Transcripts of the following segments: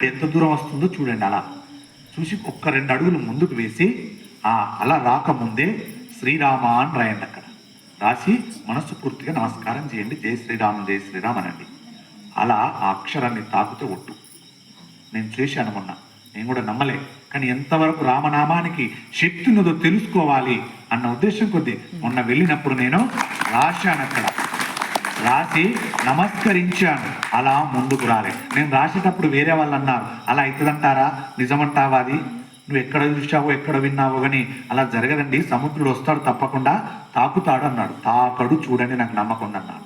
ఎంత దూరం వస్తుందో చూడండి. అలా చూసి ఒక్క 2 అడుగులు ముందుకు వేసి అలా రాకముందే శ్రీరామ అని రాయండి. అక్కడ రాసి మనస్సు పూర్తిగా నమస్కారం చేయండి. జై శ్రీరామ్ జై శ్రీరామ్ అనండి. అలా ఆ అక్షరాన్ని తాకుతూ ఒట్టు. నేను చేశాను మొన్న, నేను కూడా నమ్మలే, కానీ ఎంతవరకు రామనామానికి శక్తి ఉన్నదో తెలుసుకోవాలి అన్న ఉద్దేశం కొద్దీ మొన్న వెళ్ళినప్పుడు నేను రాశాను. అక్కడ రాసి నమస్కరించాను. అలా ముందుకు రాలే. నేను రాసేటప్పుడు వేరే వాళ్ళు అన్నారు, అలా అవుతుందంటారా, నిజమంటావా, అది నువ్వు ఎక్కడ చూసావో ఎక్కడ విన్నావో కానీ అలా జరగదండి, సముద్రుడు వస్తాడు తప్పకుండా తాకుతాడు అన్నాడు. తాకడు చూడండి, నాకు నమ్మకం ఉందన్నాడు.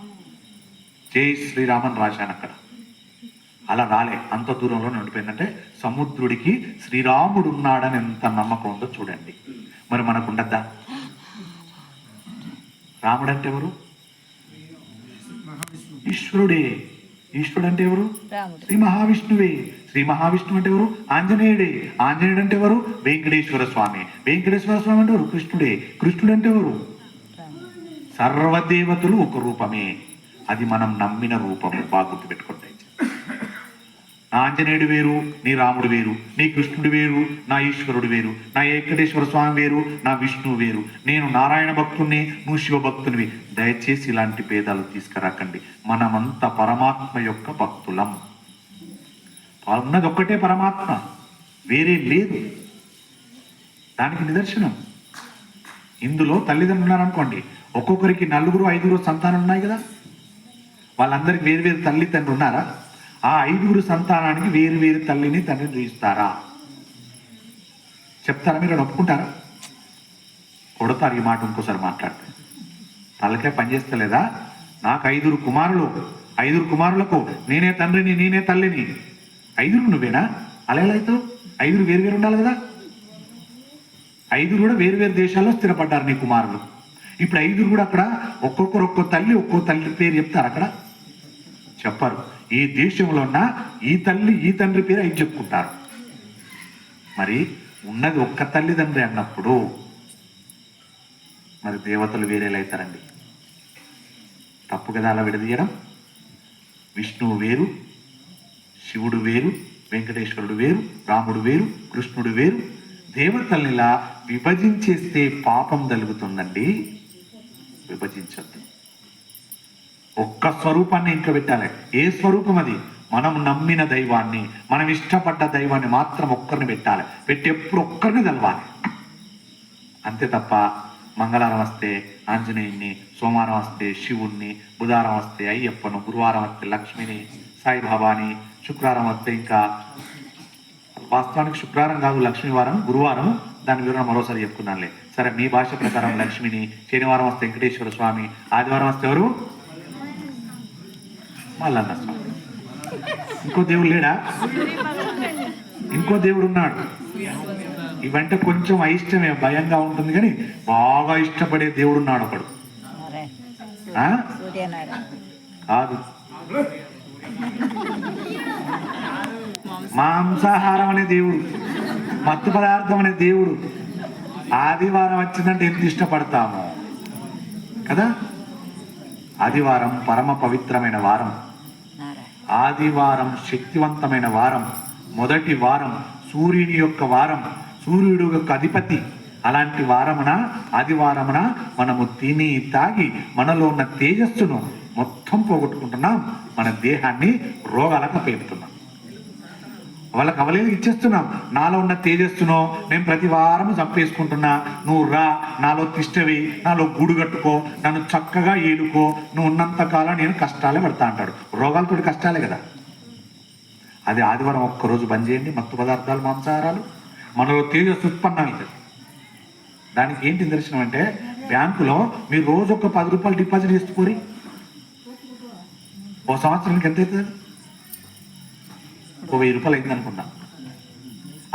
జై శ్రీరామన్ రాశాను అక్కడ. అలా రాలే, అంత దూరంలో నడిపోయిందంటే సముద్రుడికి శ్రీరాముడు ఉన్నాడని ఎంత నమ్మకం ఉందో చూడండి. మరి మనకు ఉండద్దా? రాముడు అంటే ఎవరు? ఈశ్వరుడే. ఈశ్వరుడు అంటే ఎవరు? శ్రీ మహావిష్ణువే. శ్రీ మహావిష్ణువు అంటే ఎవరు? ఆంజనేయుడే. ఆంజనేయుడు అంటే ఎవరు? వెంకటేశ్వర స్వామి. వెంకటేశ్వర స్వామి అంటే ఎవరు? కృష్ణుడే. కృష్ణుడు అంటే ఎవరు? సర్వదేవతలు ఒక రూపమే, అది మనం నమ్మిన రూపము. బాగా గుర్తుపెట్టుకుంటే, నా ఆంజనేయుడు వేరు, నీ రాముడు వేరు, నీ కృష్ణుడు వేరు, నా ఈశ్వరుడు వేరు, నా వెంకటేశ్వర స్వామి వేరు, నా విష్ణువు వేరు, నేను నారాయణ భక్తుని, నువ్వు శివ భక్తునివి. దయచేసి ఇలాంటి భేదాలు తీసుకురాకండి. మనమంతా పరమాత్మ యొక్క భక్తులం. ఉన్నది ఒక్కటే పరమాత్మ, వేరే లేదు. దానికి నిదర్శనం ఇందులో తల్లిదండ్రులు ఉన్నారనుకోండి, ఒక్కొక్కరికి 4, 5 సంతానం ఉన్నాయి కదా, వాళ్ళందరికీ వేరు వేరు తల్లి తండ్రి ఉన్నారా? ఆ 5 సంతానానికి వేరు వేరు తల్లిని తండ్రిని చూపిస్తారా? చెప్తారా? మీరు ఒప్పుకుంటారా? కొడతారు ఈ మాట ఇంకోసారి మాట్లాడితే. తలకే పనిచేస్తలేదా? నాకు 5 కుమారులు, 5 కుమారులకు నేనే తండ్రిని, నేనే తల్లిని. 5 నువ్వేనా? అలా ఎలా అవుతావు? 5 వేరు వేరు ఉండాలి కదా. 5 కూడా వేరు వేరు దేశాల్లో స్థిరపడ్డారు నీ కుమారులు. ఇప్పుడు 5 కూడా అక్కడ ఒక్కొక్కరు ఒక్కో తల్లి, ఒక్కో తల్లి పేరు చెప్తారు. అక్కడ చెప్పరు. ఈ దేశంలో ఉన్న ఈ తల్లి ఈ తండ్రి పేరు 5 చెప్పుకుంటారు. మరి ఉన్నది ఒక్క తల్లిదండ్రి అన్నప్పుడు మరి దేవతలు వేరేలా అవుతారండి. తప్పు కదా అలా విడదీయడం. విష్ణువు వేరు, శివుడు వేరు, వెంకటేశ్వరుడు వేరు, రాముడు వేరు, కృష్ణుడు వేరు. దేవతల్నిలా విభజించేస్తే పాపం కలుగుతుందండి. విభజించద్దు. ఒక్క స్వరూపాన్ని ఇంట్లో పెట్టాలి. ఏ స్వరూపం అది? మనం నమ్మిన దైవాన్ని, మనం ఇష్టపడ్డ దైవాన్ని మాత్రం ఒక్కరిని పెట్టాలి. పెట్టి ఎప్పుడు ఒక్కరిని తెలవాలి అంతే తప్ప మంగళవారం వస్తే ఆంజనేయుని, సోమవారం వస్తే శివుణ్ణి, బుధవారం వస్తే అయ్యప్పను, గురువారం వస్తే లక్ష్మిని, సాయిబాబాని, శుక్రవారం వస్తే ఇంకా వాస్తవానికి శుక్రవారం కాదు లక్ష్మీవారం, గురువారం, దాని వివరణ మరోసారి చెప్పుకున్నానులే. సరే, మీ భాష ప్రకారం లక్ష్మిని, శనివారం వస్తే వెంకటేశ్వర స్వామి, ఆదివారం వస్తే ఎవరు? మల్లన్న స్వామి. ఇంకో దేవుడు లేడా? ఇంకో దేవుడు ఉన్నాడు. ఇవంటే కొంచెం అయిష్టమే, భయంగా ఉంటుంది, కానీ బాగా ఇష్టపడే దేవుడు ఉన్నాడు ఒకడు. కాదు, మాంసాహారం అనే దేవుడు, మత్తు పదార్థం అనే దేవుడు. ఆదివారం వచ్చిందంటే ఎంత ఇష్టపడతాము కదా. ఆదివారం పరమ పవిత్రమైన వారం. ఆదివారం శక్తివంతమైన వారం, మొదటి వారం, సూర్యుని యొక్క వారం, సూర్యుడు యొక్క అధిపతి. అలాంటి వారమున, ఆదివారమున మనము తిని తాగి మనలో ఉన్న తేజస్సును మొత్తం పోగొట్టుకుంటున్నాం. మన దేహాన్ని రోగాలకు అప్పచెప్తున్నాం. వాళ్ళకి అవలేదు ఇచ్చేస్తున్నాం. నాలో ఉన్న తేజస్సును నేను ప్రతి వారం చంపేసుకుంటున్నా. నువ్వు రా, నాలో తిష్టవి, నాలో గూడు కట్టుకో, నన్ను చక్కగా ఏలుకో, నువ్వు ఉన్నంతకాలం నేను కష్టాలే పడతా అంటాడు. రోగాలతోటి కష్టాలే కదా. అది ఆదివారం ఒక్కరోజు బంద్ చేయండి మత్తు పదార్థాలు, మాంసాహారాలు, మనలో తేజస్సు ఉత్పన్నం అవుతుంది. దానికి ఏంటి నిదర్శనం అంటే, బ్యాంకులో మీరు రోజు ఒక 10 రూపాయలు డిపాజిట్ చేసుకోరి, ఓ సంవత్సరానికి ఎంత అవుతుంది? 1000 రూపాయలు అయింది అనుకున్నా.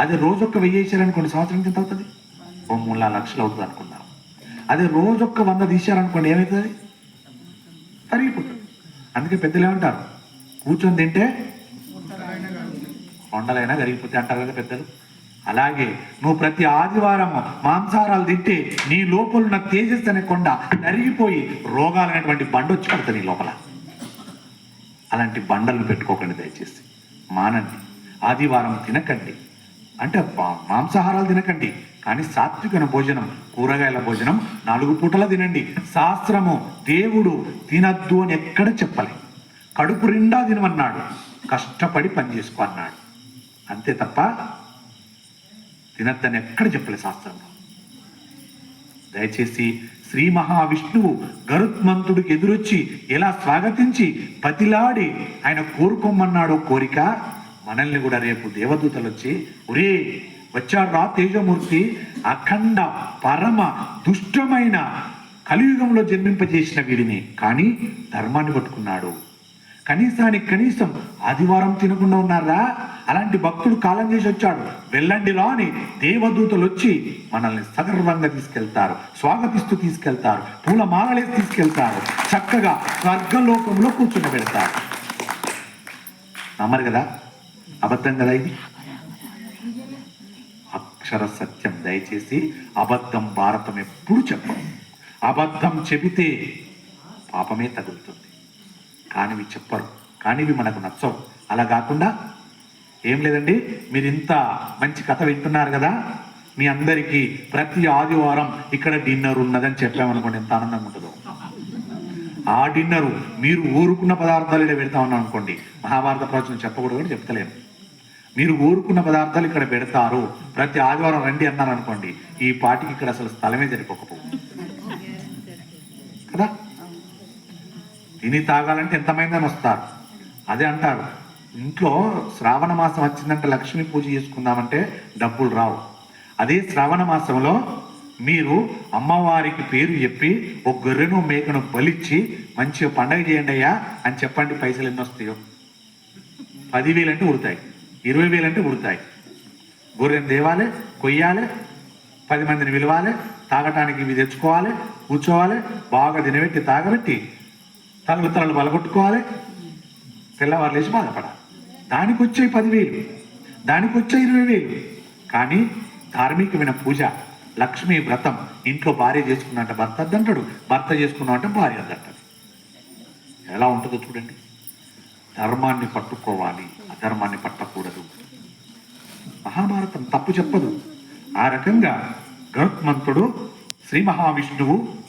అదే రోజొక్క 1000 వేసారనుకోండి, సంవత్సరానికి ఎంత అవుతుంది? 3-4 లక్షలు అవుతుంది అనుకున్నాం. అదే రోజొక్క 100 తీశారనుకోండి, ఏమవుతుంది? తరిగిపోతుంది. అందుకే పెద్దలు ఏమంటారు, కూర్చొని తింటే కొండలైనా కరిగిపోతే అంటారు కదా పెద్దలు. అలాగే నువ్వు ప్రతి ఆదివారం మాంసాహారాలు తింటే నీ లోపల ఉన్న తేజస్సు అనే కొండ కరిగిపోయి రోగాలైనటువంటి బండ వచ్చి పడుతుంది నీ లోపల. అలాంటి బండలను పెట్టుకోకండి దయచేసి, మానండి. ఆదివారం తినకండి అంటే మాంసాహారాలు తినకండి, కానీ సాత్వికన భోజనం, కూరగాయల భోజనం 4 పూటల తినండి. శాస్త్రము దేవుడు తినద్దు అని ఎక్కడ చెప్పలే. కడుపు నిండా తినమన్నాడు, కష్టపడి పని చేసుకో అన్నాడు. అంతే తప్ప తినద్దని ఎక్కడ చెప్పలే శాస్త్రంలో. దయచేసి శ్రీ మహావిష్ణువు గరుత్మంతుడికి ఎదురొచ్చి ఎలా స్వాగతించి పతిలాడి ఆయన కోరుకోమన్నాడో కోరిక, మనల్ని కూడా రేపు దేవదూతలు వచ్చి ఒరే వచ్చాడు రా తేజమూర్తి, అఖండ పరమ దుష్టమైన కలియుగంలో జన్మింపజేసిన వీడిని, కానీ ధర్మాన్ని పట్టుకున్నాడు, కనీసానికి కనీసం ఆదివారం తినకుండా ఉన్నారా, అలాంటి భక్తుడు కాలం చేసి వచ్చాడు, వెళ్ళండి రా అని దేవదూతలు వచ్చి మనల్ని సగర్వంగా తీసుకెళ్తారు, స్వాగతిస్తూ తీసుకెళ్తారు, పూల మాలలేసి తీసుకెళ్తారు, చక్కగా స్వర్గలోకంలో కూర్చుని పెడతారు. నమ్మరు కదా, అబద్ధం కదా ఇది, అక్షర సత్యం. దయచేసి అబద్ధం భారతం ఎప్పుడు చెప్పం. అబద్ధం చెబితే పాపమే తగులుతుంది, కానివి చెప్పరు, కానివి మనకు నచ్చవు. అలా కాకుండా ఏం లేదండి, మీరు ఇంత మంచి కథ వింటున్నారు కదా, మీ అందరికీ ప్రతి ఆదివారం ఇక్కడ డిన్నర్ ఉన్నదని చెప్పామనుకోండి, ఎంత ఆనందంగా ఉంటుందో. ఆ డిన్నరు మీరు ఊరుకున్న పదార్థాలు ఇక్కడ పెడతామన్నాం అనుకోండి, మహాభారత ప్రవచనం చెప్పకూడదు కూడా చెప్తలేను. మీరు ఊరుకున్న పదార్థాలు ఇక్కడ పెడతారు, ప్రతి ఆదివారం రండి అన్నారు అనుకోండి, ఈ పాటికి ఇక్కడ అసలు స్థలమే సరిపోకపోవు కదా. తిని తాగాలంటే ఎంతమంది వస్తారు. అదే అంటారు, ఇంట్లో శ్రావణ మాసం వచ్చిందంటే లక్ష్మీ పూజ చేసుకుందామంటే డబ్బులు రావు. అదే శ్రావణ మాసంలో మీరు అమ్మవారికి పేరు చెప్పి ఒక గొర్రెను మేకను బలిచ్చి మంచిగా పండగ చేయండి అయ్యా అని చెప్పండి, పైసలు ఎన్ని వస్తాయో. 10,000 అంటే ఉడతాయి, 20,000 అంటే ఉడతాయి. గొర్రెను దేవాలి, కొయ్యాలి, 10 మందిని పిలవాలి, తాగటానికి ఇవి తెచ్చుకోవాలి, కూర్చోవాలి, బాగా తినబెట్టి తాగబెట్టి తలలు బలగొట్టుకోవాలి, తెల్లవారు లేచి బాధపడాలి. దానికి వచ్చే 10,000, దానికి వచ్చే 20,000. కానీ ధార్మికమైన పూజ, లక్ష్మీ వ్రతం, ఇంట్లో భార్య చేసుకున్నట్ట భర్త అద్దంటాడు, భర్త చేసుకున్నట్ట భార్య అద్దంటాడు. ఎలా ఉంటుందో చూడండి. ధర్మాన్ని పట్టుకోవాలి, అధర్మాన్ని పట్టకూడదు. మహాభారతం తప్పు చెప్పదు. ఆ రకంగా గరుత్మంతుడు శ్రీ మహావిష్ణువు